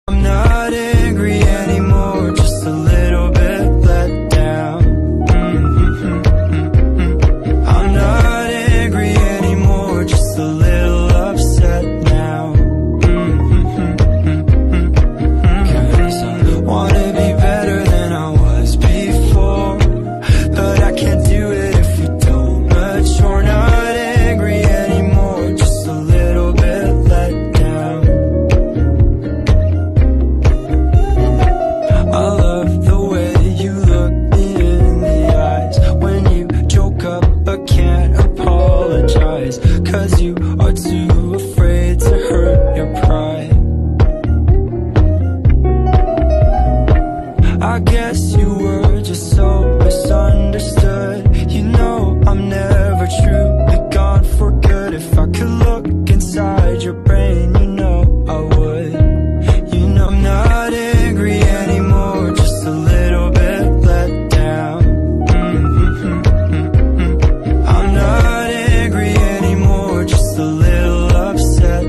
I'm not angry anymore, just a little bit let down. I'm not angry anymore, just a little upset now. 'Cause I wanna be better than I was before, but I can't do it if we don't mature. Not angry anymore, just a little bit let down. I love the way you look me in the eyes when you joke up but can't apologize, 'cause you are too afraid to hurt your pride. I guess you were just so misunderstood. You know I'm never truly gone for good. If I could look inside your brain, you know I would. You know I'm not angry anymore, just a little bit let down. I'm not angry anymore, just a little upset